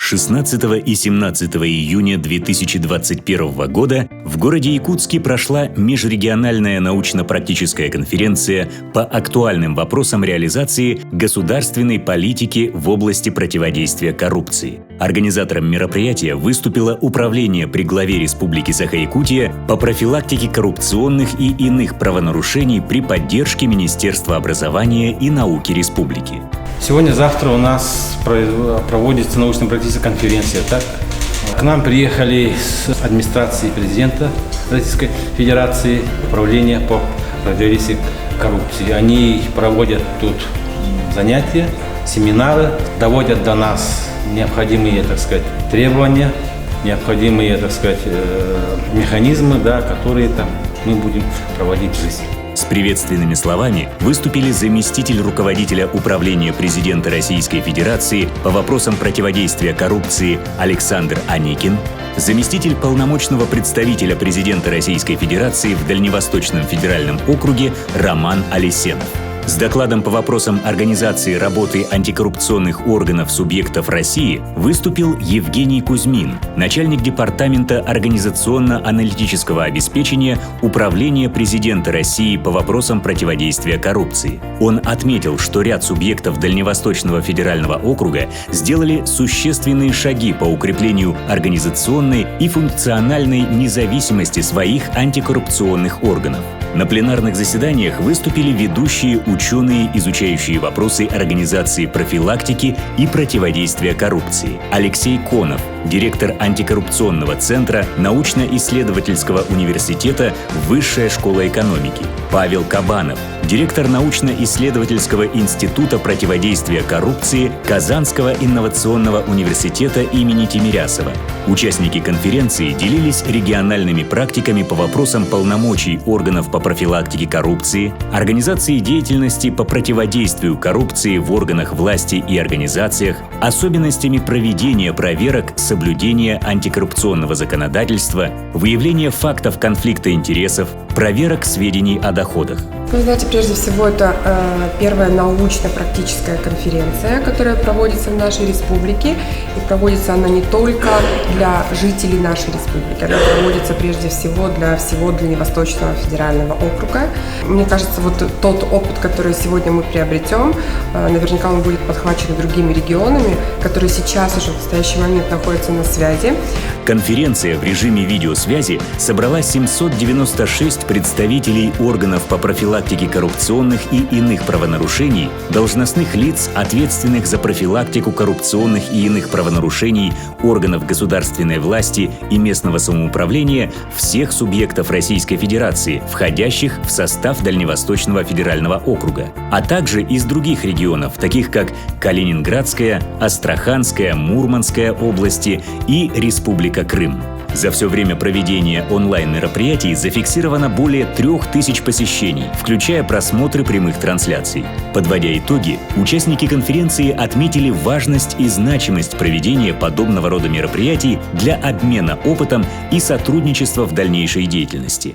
16 и 17 июня 2021 года в городе Якутске прошла межрегиональная научно-практическая конференция по актуальным вопросам реализации государственной политики в области противодействия коррупции. Организатором мероприятия выступило Управление при главе Республики Саха-Якутия по профилактике коррупционных и иных правонарушений при поддержке Министерства образования и науки Республики. Сегодня-завтра у нас проводится научно-практическая конференция. К нам приехали с администрации президента Российской Федерации, управления по противодействию коррупции. Они проводят тут занятия, семинары, доводят до нас необходимые, требования, необходимые, механизмы, которые мы будем проводить в жизни. С приветственными словами выступили заместитель руководителя Управления президента Российской Федерации по вопросам противодействия коррупции Александр Аникин, заместитель полномочного представителя президента Российской Федерации в Дальневосточном федеральном округе Роман Алисенов. С докладом по вопросам организации работы антикоррупционных органов субъектов России выступил Евгений Кузьмин, начальник департамента организационно-аналитического обеспечения Управления президента России по вопросам противодействия коррупции. Он отметил, что ряд субъектов Дальневосточного федерального округа сделали существенные шаги по укреплению организационной и функциональной независимости своих антикоррупционных органов. На пленарных заседаниях выступили ведущие ученые, изучающие вопросы организации профилактики и противодействия коррупции. Алексей Конов, директор антикоррупционного центра научно-исследовательского университета Высшая школа экономики. Павел Кабанов, директор научно-исследовательского института противодействия коррупции Казанского инновационного университета имени Тимирясова. Участники конференции делились региональными практиками по вопросам полномочий органов по профилактике коррупции, организации деятельности по противодействию коррупции в органах власти и организациях, особенностями проведения проверок соблюдения антикоррупционного законодательства, выявления фактов конфликта интересов, проверок сведений о доходах. Вы знаете, прежде всего, это первая научно-практическая конференция, которая проводится в нашей республике. И проводится она не только для жителей нашей республики, она проводится прежде всего для всего Дальневосточного федерального округа. Мне кажется, тот опыт, который сегодня мы приобретем, наверняка он будет подхвачен другими регионами, которые сейчас уже в настоящий момент находятся на связи. Конференция в режиме видеосвязи собрала 796 представителей органов по профилактике коррупционных и иных правонарушений, должностных лиц, ответственных за профилактику коррупционных и иных правонарушений органов государственной власти и местного самоуправления всех субъектов Российской Федерации, входящих в состав Дальневосточного федерального округа, а также из других регионов, таких как Калининградская, Астраханская, Мурманская области и Республика Крым. За все время проведения онлайн-мероприятий зафиксировано более 3000 посещений, включая просмотры прямых трансляций. Подводя итоги, участники конференции отметили важность и значимость проведения подобного рода мероприятий для обмена опытом и сотрудничества в дальнейшей деятельности.